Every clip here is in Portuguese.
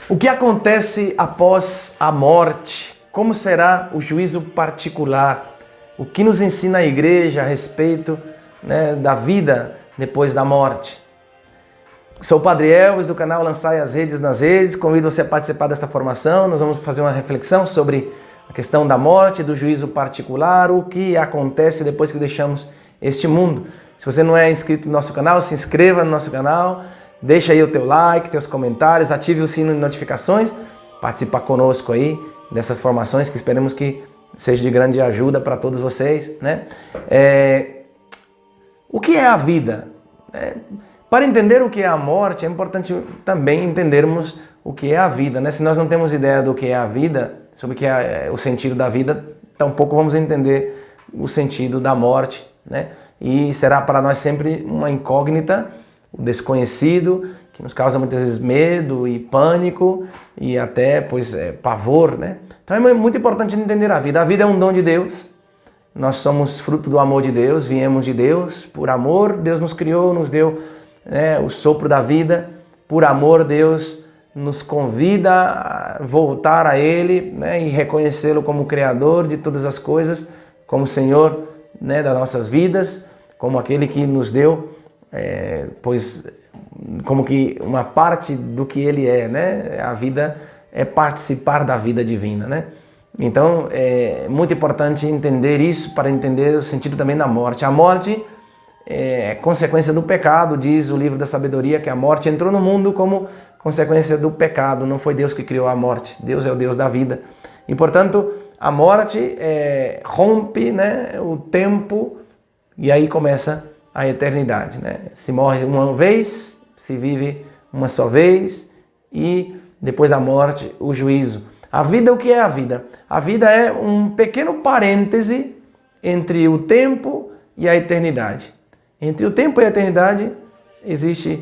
O que acontece após a morte? Como será o juízo particular? O que nos ensina a igreja a respeito, da vida depois da morte? Sou o Padre Elvis do canal Lançai as Redes nas Redes. Convido você a participar desta formação. Nós vamos fazer uma reflexão sobre a questão da morte, do juízo particular, o que acontece depois que deixamos este mundo. Se você não é inscrito no nosso canal, se inscreva no nosso canal. Deixa aí o teu like, teus comentários, ative o sino de notificações, participa conosco aí dessas formações que esperemos que seja de grande ajuda para todos vocês, né? O que é a vida? Para entender o que é a morte, é importante também entendermos o que é a vida, né? Se nós não temos ideia do que é a vida, sobre o que é o sentido da vida, tampouco vamos entender o sentido da morte, né? E será para nós sempre uma incógnita, o desconhecido, que nos causa muitas vezes medo e pânico e até, pavor, né? Então é muito importante entender a vida. A vida é um dom de Deus. Nós somos fruto do amor de Deus, viemos de Deus. Por amor, Deus nos criou, nos deu o sopro da vida. Por amor, Deus nos convida a voltar a Ele, né, e reconhecê-lo como Criador de todas as coisas, como Senhor, né, das nossas vidas, como aquele que nos deu como que uma parte do que ele é, né? A vida é participar da vida divina, né? Então é muito importante entender isso para entender o sentido também da morte. A morte é consequência do pecado, diz o livro da sabedoria, que a morte entrou no mundo como consequência do pecado. Não foi Deus que criou a morte, Deus é o Deus da vida. E portanto a morte rompe, né, o tempo e aí começa a eternidade, né? Se morre uma vez, se vive uma só vez e depois da morte o juízo. A vida, o que é a vida? A vida é um pequeno parêntese entre o tempo e a eternidade. Entre o tempo e a eternidade existe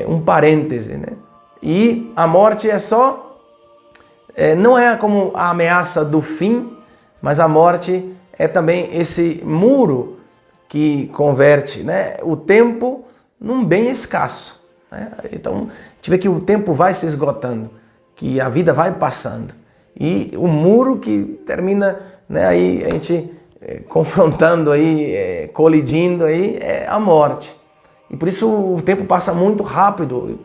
um parêntese, né? E a morte é só, não é como a ameaça do fim, mas a morte é também esse muro que converte, né, o tempo num bem escasso, né? Então, a gente vê que o tempo vai se esgotando, que a vida vai passando. E o muro que termina, né, aí a gente confrontando, aí, colidindo, aí, é a morte. E por isso o tempo passa muito rápido,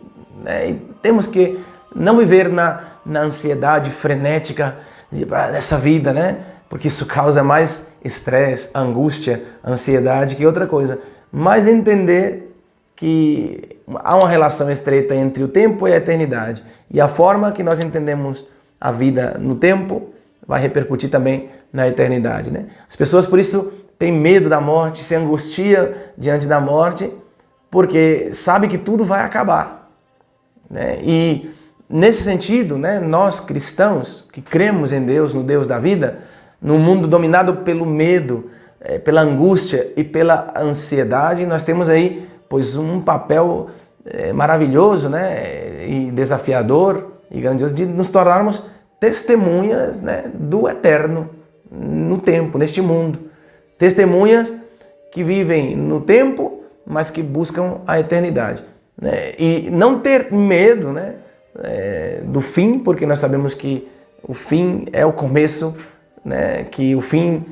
né? E temos que não viver na ansiedade frenética dessa vida, né? Porque isso causa mais estresse, angústia, ansiedade que outra coisa. Mas entender que há uma relação estreita entre o tempo e a eternidade. E a forma que nós entendemos a vida no tempo vai repercutir também na eternidade, né? As pessoas, por isso, têm medo da morte, se angustiam diante da morte, porque sabem que tudo vai acabar, né? E nesse sentido, né, nós cristãos que cremos em Deus, no Deus da vida, no mundo dominado pelo medo, pela angústia e pela ansiedade, nós temos aí, um papel maravilhoso, né, e desafiador e grandioso de nos tornarmos testemunhas, né, do eterno no tempo, neste mundo. Testemunhas que vivem no tempo, mas que buscam a eternidade, né? E não ter medo, né, do fim, porque nós sabemos que o fim é o começo, né, que o fim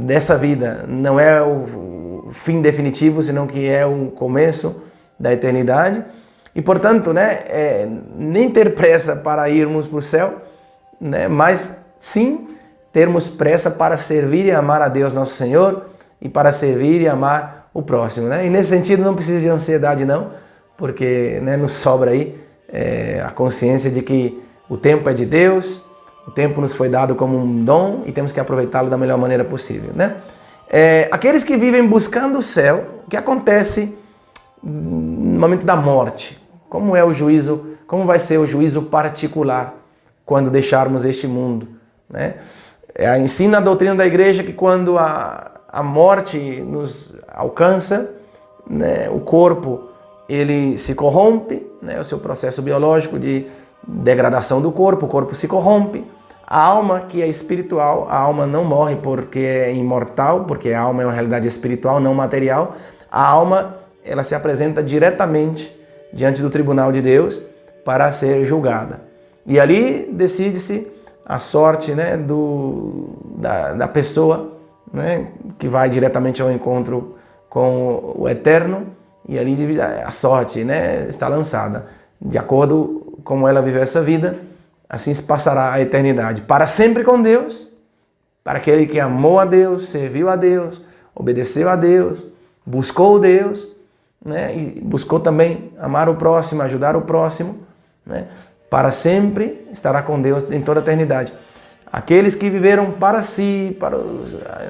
dessa vida não é o fim definitivo, senão que é o começo da eternidade. E, portanto, né, nem ter pressa para irmos para o céu, né, mas sim termos pressa para servir e amar a Deus nosso Senhor e para servir e amar o próximo, né? E nesse sentido não precisa de ansiedade não, porque, né, nos sobra aí a consciência de que o tempo é de Deus. O tempo nos foi dado como um dom e temos que aproveitá-lo da melhor maneira possível, né? Aqueles que vivem buscando o céu, o que acontece no momento da morte? Como é o juízo? Como vai ser o juízo particular quando deixarmos este mundo, né? Ensina a doutrina da igreja que quando a morte nos alcança, né, o corpo ele se corrompe, né, o seu processo biológico de degradação do corpo, o corpo se corrompe. A alma, que é espiritual, a alma não morre porque é imortal, porque a alma é uma realidade espiritual, não material. A alma, ela se apresenta diretamente diante do tribunal de Deus para ser julgada. E ali decide-se a sorte, né, da pessoa, né, que vai diretamente ao encontro com o Eterno, e ali a sorte, né, está lançada. De acordo com como ela viveu essa vida, assim se passará a eternidade. Para sempre com Deus, para aquele que amou a Deus, serviu a Deus, obedeceu a Deus, buscou Deus, né, e buscou também amar o próximo, ajudar o próximo, né, para sempre estará com Deus em toda a eternidade. Aqueles que viveram para si, para o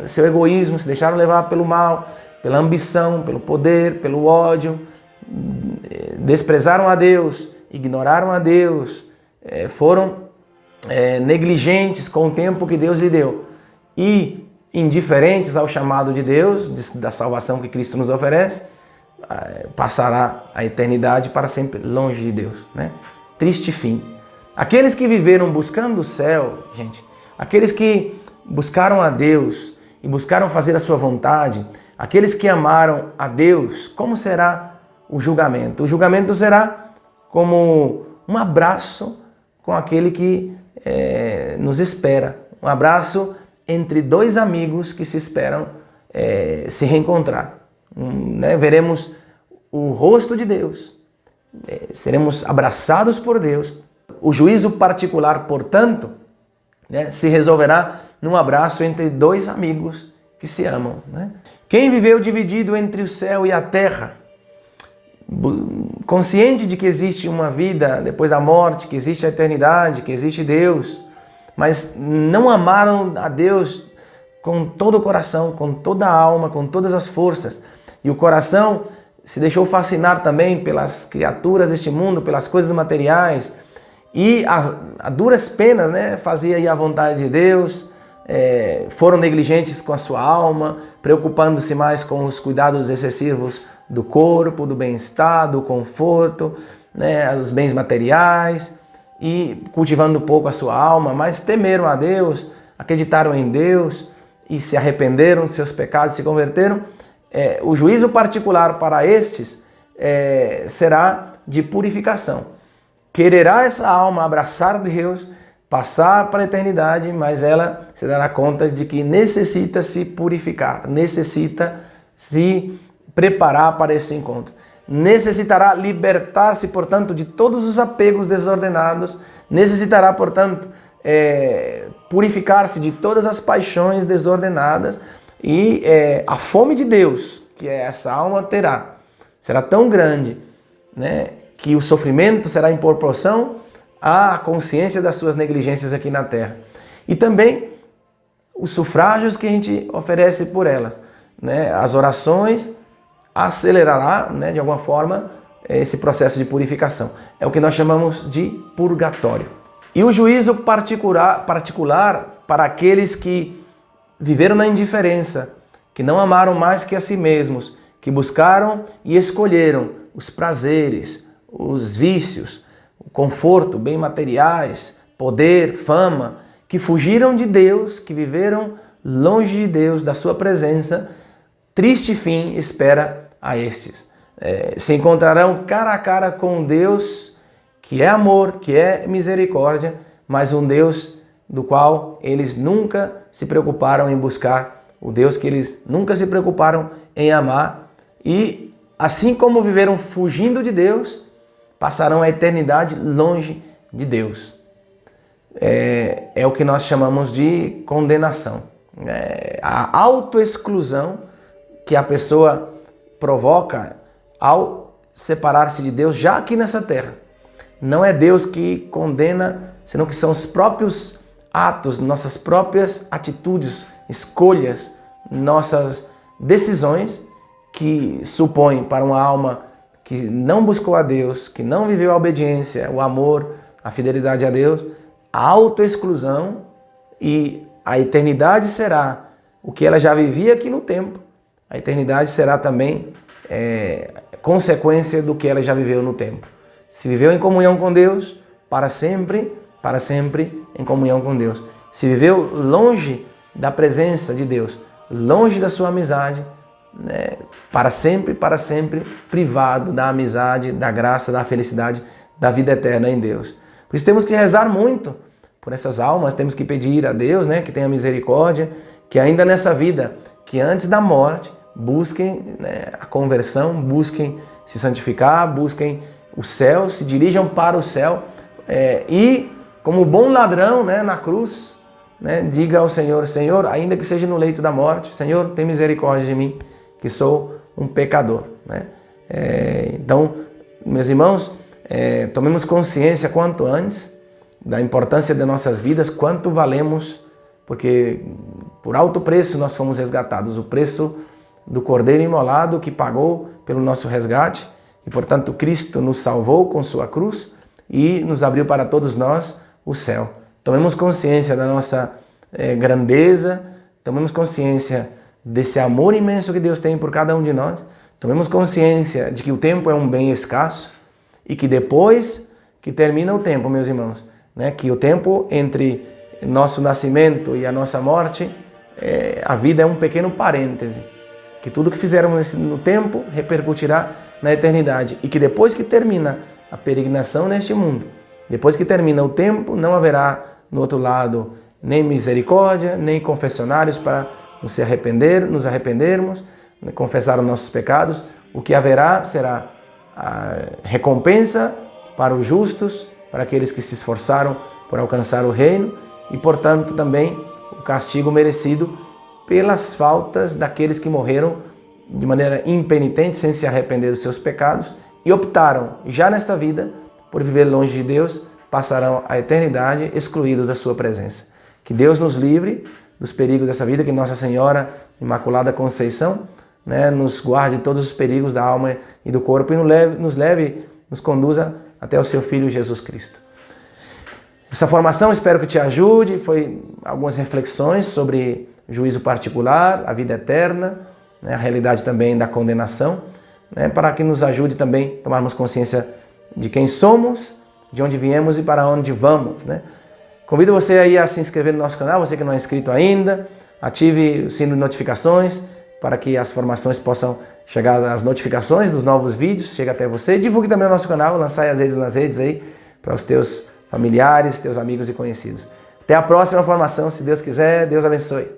seu egoísmo, se deixaram levar pelo mal, pela ambição, pelo poder, pelo ódio, desprezaram a Deus, ignoraram a Deus, foram negligentes com o tempo que Deus lhe deu e indiferentes ao chamado de Deus, da salvação que Cristo nos oferece, passará a eternidade para sempre longe de Deus, né? Triste fim. Aqueles que viveram buscando o céu, gente, aqueles que buscaram a Deus e buscaram fazer a sua vontade, aqueles que amaram a Deus, como será o julgamento? O julgamento será como um abraço com aquele que nos espera. Um abraço entre dois amigos que se esperam se reencontrar. Né? Veremos o rosto de Deus, seremos abraçados por Deus. O juízo particular, portanto, né, se resolverá num abraço entre dois amigos que se amam. Né? Quem viveu dividido entre o céu e a terra, consciente de que existe uma vida depois da morte, que existe a eternidade, que existe Deus, mas não amaram a Deus com todo o coração, com toda a alma, com todas as forças, e o coração se deixou fascinar também pelas criaturas deste mundo, pelas coisas materiais, e a duras penas, né, fazia aí a vontade de Deus, foram negligentes com a sua alma, preocupando-se mais com os cuidados excessivos do corpo, do bem-estar, do conforto, né, os bens materiais, e cultivando pouco a sua alma, mas temeram a Deus, acreditaram em Deus e se arrependeram de seus pecados, se converteram. O juízo particular para estes será de purificação. Quererá essa alma abraçar Deus, passar para a eternidade, mas ela se dará conta de que necessita se purificar, necessita se preparar para esse encontro. Necessitará libertar-se, portanto, de todos os apegos desordenados, necessitará, portanto, purificar-se de todas as paixões desordenadas e a fome de Deus, que essa alma terá, será tão grande, né, que o sofrimento será em proporção à consciência das suas negligências aqui na terra. E também os sufrágios que a gente oferece por elas, né? As orações acelerará, né, de alguma forma, esse processo de purificação. É o que nós chamamos de purgatório. E o juízo particular para aqueles que viveram na indiferença, que não amaram mais que a si mesmos, que buscaram e escolheram os prazeres, os vícios, o conforto, bem materiais, poder, fama, que fugiram de Deus, que viveram longe de Deus, da sua presença. Triste fim espera a estes. Se encontrarão cara a cara com Deus, que é amor, que é misericórdia, mas um Deus do qual eles nunca se preocuparam em buscar, o Deus que eles nunca se preocuparam em amar. E assim como viveram fugindo de Deus, passarão a eternidade longe de Deus. É o que nós chamamos de condenação. A autoexclusão que a pessoa provoca ao separar-se de Deus já aqui nessa terra. Não é Deus que condena, senão que são os próprios atos, nossas próprias atitudes, escolhas, nossas decisões que supõem para uma alma que não buscou a Deus, que não viveu a obediência, o amor, a fidelidade a Deus, a autoexclusão, e a eternidade será o que ela já vivia aqui no tempo. A eternidade será também consequência do que ela já viveu no tempo. Se viveu em comunhão com Deus, para sempre em comunhão com Deus. Se viveu longe da presença de Deus, longe da sua amizade, para sempre privado da amizade, da graça, da felicidade da vida eterna em Deus. Por isso temos que rezar muito por essas almas, temos que pedir a Deus, né, que tenha misericórdia, que ainda nessa vida, que antes da morte, busquem, né, a conversão, busquem se santificar, busquem o céu, se dirijam para o céu e, como bom ladrão, né, na cruz, né, diga ao Senhor, Senhor, ainda que seja no leito da morte, Senhor, tem misericórdia de mim, que sou um pecador. Né? Então, meus irmãos, tomemos consciência quanto antes da importância de nossas vidas, quanto valemos, porque por alto preço nós fomos resgatados, o preço do Cordeiro imolado que pagou pelo nosso resgate, e portanto Cristo nos salvou com sua cruz e nos abriu para todos nós o céu. Tomemos consciência da nossa grandeza, tomemos consciência desse amor imenso que Deus tem por cada um de nós, tomemos consciência de que o tempo é um bem escasso e que depois que termina o tempo, meus irmãos, né, que o tempo entre nosso nascimento e a nossa morte, a vida é um pequeno parêntese, que tudo que fizermos no tempo repercutirá na eternidade e que depois que termina a peregrinação neste mundo, depois que termina o tempo, não haverá no outro lado nem misericórdia, nem confessionários para nos arrependermos, confessar os nossos pecados. O que haverá será a recompensa para os justos, para aqueles que se esforçaram por alcançar o reino e, portanto, também o castigo merecido pelas faltas daqueles que morreram de maneira impenitente, sem se arrepender dos seus pecados e optaram, já nesta vida, por viver longe de Deus, passarão a eternidade excluídos da sua presença. Que Deus nos livre dos perigos dessa vida, que Nossa Senhora Imaculada Conceição, né, nos guarde de todos os perigos da alma e do corpo e nos conduza até o seu Filho Jesus Cristo. Essa formação espero que te ajude, foi algumas reflexões sobre juízo particular, a vida eterna, né, a realidade também da condenação, né, para que nos ajude também a tomarmos consciência de quem somos, de onde viemos e para onde vamos, né? Convido você aí a se inscrever no nosso canal, você que não é inscrito ainda, ative o sino de notificações para que as formações possam chegar, as notificações dos novos vídeos, chegue até você. Divulgue também o nosso canal, lançai as redes nas redes aí para os teus familiares, teus amigos e conhecidos. Até a próxima formação, se Deus quiser. Deus abençoe.